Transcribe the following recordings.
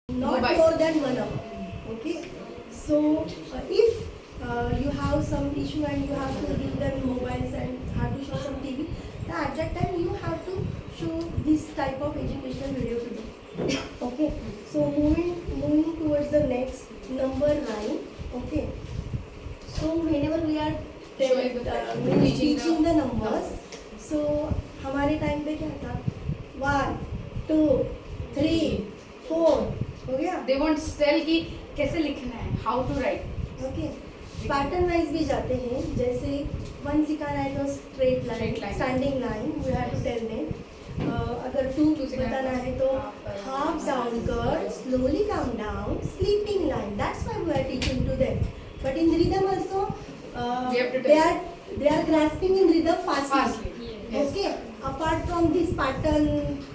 not Mobile. more than 1 hour. Okay, so if you have some issue and you have to give them mobiles and have to show some TV, then at that time you have to show this type of educational video to them. Okay, so moving towards the next number 9. Okay, so whenever we are teaching the numbers, so हमारे time पे क्या था, 1 2 3 4 हो गया. They want tell कि कैसे लिखना है, how to write. Okay, pattern wise भी जाते हैं. जैसे 1 सिखाना है तो straight line, standing line, we have to tell them. अगर 2 बताना है तो हाफ डाउन कर, slowly come down, sleeping line. That's why we are teaching to them. But in rhythm also We have to they are grasping in rhythm fastly. Yes. Okay, apart from this pattern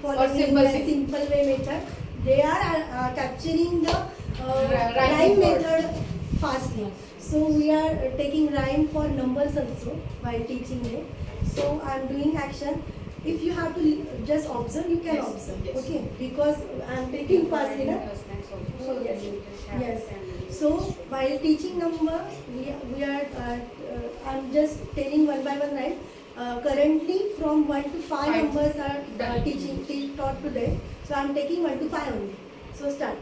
following simple in a thing. simple way method, they are capturing the Rhyming rhyme words. method fastly. So we are taking rhyme for numbers also while teaching them. So I am doing action. If you have to just observe, you can Yes, observe. yes. Okay, because I am taking fast enough. Oh, yes. Yes. So while teaching number, we are I'm just telling one by one, right? Currently from 1 to 5 Five. numbers are taught to them. So I'm taking 1 to 5 only. So start.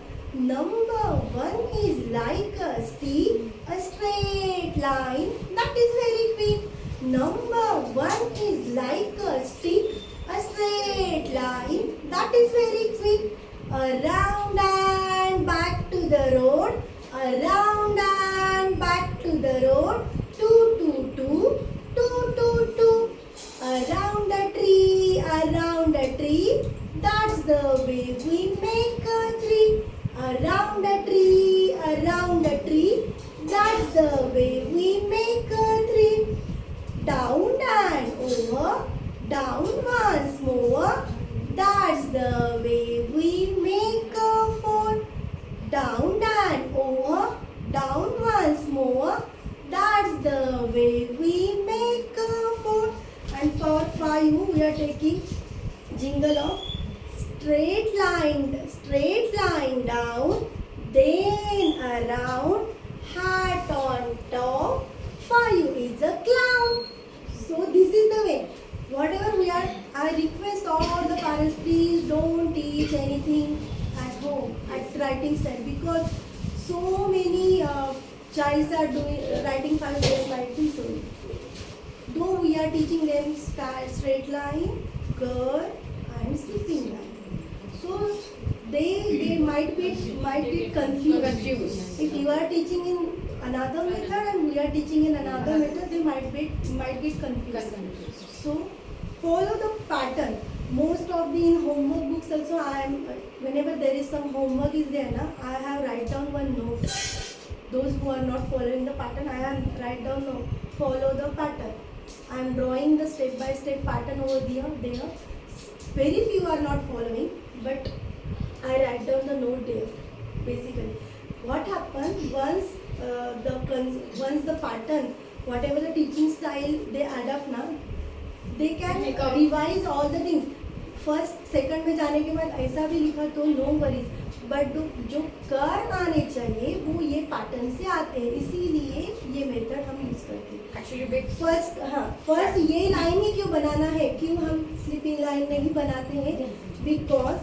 Number 1 is like a straight line that is very quick. Number 1 is like a straight line that is very quick. Around and back to the road. Around and back to the road. 2 2 2 2 2 2. Around a tree. That's the way we make a tree. Around a tree. That's the way we make a tree. Down and over. Down once more. That's the way we make a fall. Down and over. Down once more. That's the way we make a fall. And for 5 we are taking jingle of straight line down, then around, hat on top, 5 is a clown. So this is the way. Whatever we are, I request all the parents, please don't teach anything at home at writing style, because so many childs are doing writing 5 days like this only. Though we are teaching them straight line, curve and sleeping line, so they might be confused. If you are teaching in another method and we are teaching in another method, they might get confused. So follow the pattern. Most of the in homework books also, I am whenever there is some homework is there na, I have write down one note. Those who are not following the pattern, I have write down note. Follow the pattern. I am drawing the step by step pattern over there. Very few are not following, but I write down the note there. Basically, what happens once the pattern, whatever the teaching style they adapt now, they can revise all the things. First second में जाने के बाद ऐसा भी लिखा तो no worries, but जो कर आने चाहिए वो ये पैटर्न से आते हैं, इसीलिए ये मेथड हम यूज करते हैं. Actually, फर्स्ट ये लाइन ही क्यों बनाना है, क्यों हम स्लीपिंग लाइन नहीं बनाते हैं, बिकॉज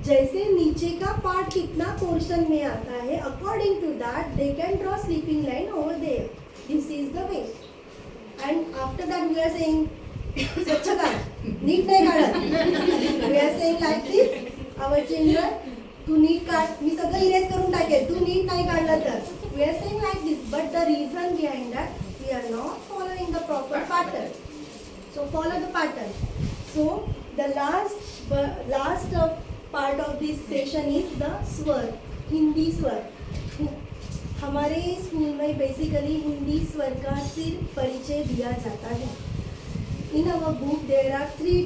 जैसे नीचे का पार्ट कितना पोर्शन में आता है, according to that they can draw sleeping line over there. This is the way. And after that we are saying स्वच्छ काढ, नीट नाही काढत. We are saying like this our children, तू नीट काढ, मी सगळं इरेज करून टाकेल, तू नीट नाही काढलं तर. We are saying like this, but the reason behind that we are not following the proper pattern. So follow the pattern. So the last part of this session is the स्वर, हिंदी स्वर. हमारे school में basically Hindi स्वर का सिर्फ परिचय दिया जाता है. In our book there are three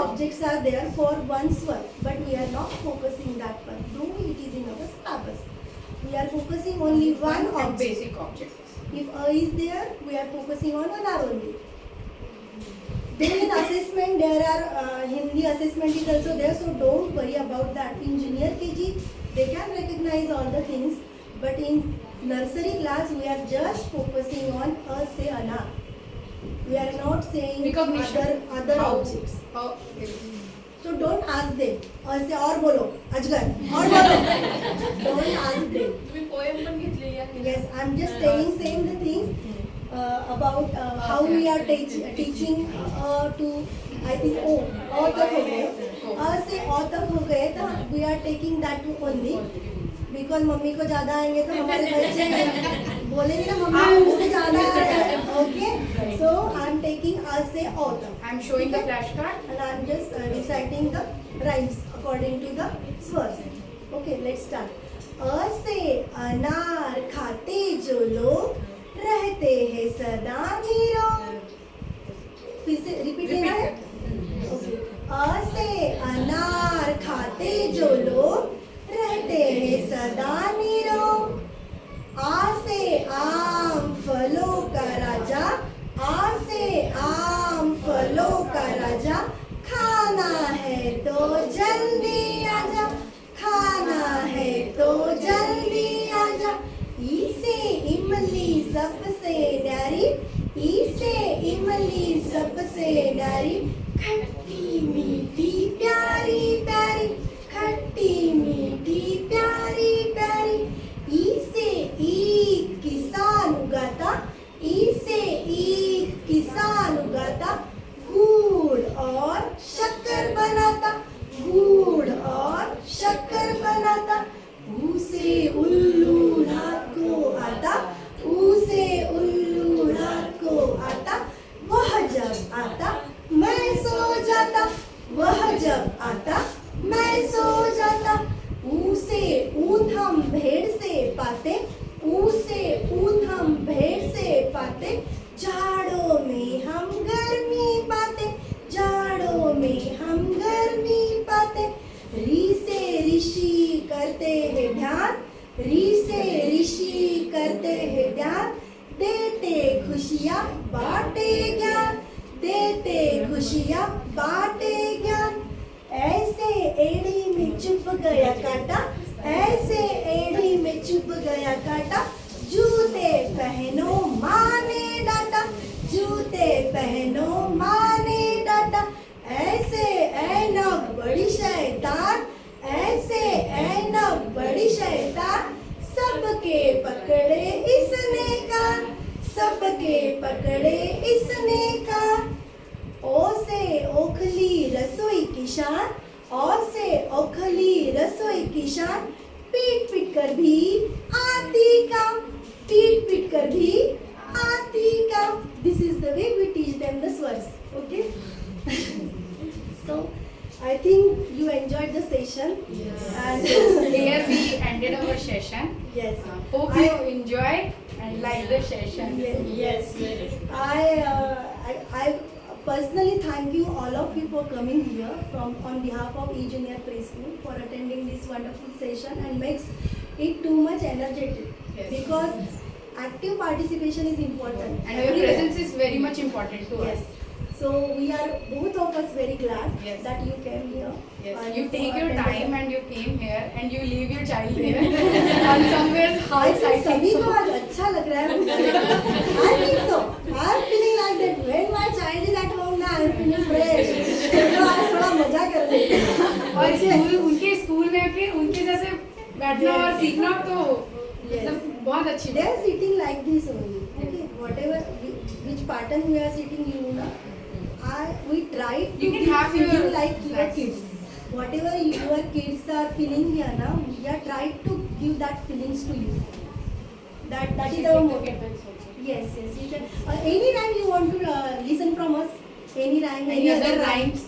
objects are there for one svar, but we are not focusing that one. Though it is in our syllabus, we are focusing only one object. basic object. If A is there, we are focusing on one R only. Then in assessment, there are Hindi assessment is also there, so don't worry about that. In junior KG, they can recognize all the things, but in nursery class we are just focusing on a say anar. We are not saying Recognition. other How- objects. how- So don't ask them. Or say और बोलो अजगर और बोलो. Don't ask them. तुम्ही poem पण घेतलेली आहे ना? Yes, I'm just saying the things about how we are teaching to, I think, ओ तक हो गए, से ओ तक हो गए, तो we are taking that only because mummy को ज़्यादा आएंगे तो हमारे बच्चे बोलेंगे ना मम्मी उससे ज़्यादा आए. Okay, so I'm taking से ओ तक. I'm showing the flashcard. And I'm just reciting the rhymes according to the swars. Okay, let's start. अ से अनार खाते जो लोग रहते हैं सदा निरोग. फिर से रिपीट लेना है. Okay. अ से अनार खाते जो लोग रहते हैं सदा निरोग. आ से आम फलों का राजा, आ से आम फलों का राजा, खाना है तो जल्दी आजा, खाना है तो जल्दी आजा. ई से इमली सबसे न्यारी, ई से इमली सबसे न्यारी, खट्टी मीठी प्यारी प्यारी, खट्टी मीठी प्यारी प्यारी. ई से ईद किसान उगाता, ई से ईद किसान उगाता, गुड़ और शक्कर बनाता, गुड़ और शक्कर बनाता. ऊ से उल्लू रात को आता, ऊ से उल्लू रात को आता, वह जब आता मैं सो जाता, वह जब आता मैं सो जाता. ऊ से ऊन हम भेड़ से पाते, ऊ से ऊन हम भेड़ से पाते, जाड़ों में हम गर्मी पाते, जाड़ों में हम गर्मी पाते. री से ऋषि करते हैं ध्यान, री से ऋषि करते हैं ध्यान, देते खुशियाँ बांटे ज्ञान, देते खुशियाँ बांटे ज्ञान. ऐसे एड़ी में चुप गया कांटा, ऐसे एड़ी में चुप गया कांटा, जूते पहनो माँ ने डांटा, जूते पहनो माँ ने डांटा. ऐसे ऐनक बड़ी शैतान, ऐसे ऐनक बड़ी शैतान, सबके पकड़े इसने कान, सबके पकड़े इसने कान. ओ से ओखली रसोई की शान, ओ से ओखली रसोई की शान, पीट पीट कर भी आती काम, पीट पीट कर भी आती काम. This is the way we teach them the swars. Okay. So I think you enjoyed the session. And Here we ended our session. yes. Hope you enjoyed and liked the session. Yes. I personally thank you all of you for coming here on behalf of E-Junior Preschool for attending this wonderful session and makes it too much energetic. Yes. Because active participation is important. And your everywhere. presence is very much important to Yes. us. So we are both of us very glad Yes. that you came here. Yes, and you take your attended. time and you came here and you leave your child here on somewhere I house. think सभी को आज अच्छा लग रहा है. I think so. I'm feeling like that when my child is at home now. I'm feeling fresh. तो आज थोड़ा मजा कर लेते हैं. और स्कूल उनके स्कूल में आके उनके जैसे बैठना और Yes. सीखना तो Yes. मतलब बहुत अच्छी They बात are sitting like this only. Okay, whatever which pattern we are sitting, you know. We try to You can be have feeling your like your snacks. kids. Whatever your kids are feeling here now, we are trying to give that feelings to you. That is our motto. Yes, you can. Any rhyme you want to listen from us? Any rhyme? Any other rhymes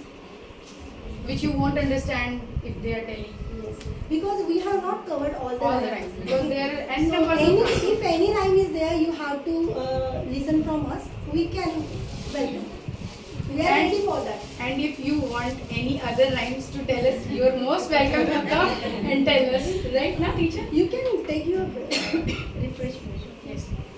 which you won't understand if they are telling Yes. Because we have not covered all the all the rhymes. rhymes because there are n So numbers any, of rhymes. if any rhyme is there, you have to listen from us. We can welcome. We are And- ready for that. And if you want any other rhymes to tell us, you are most welcome to come and tell us. Right now, teacher? You can take your break, refreshment.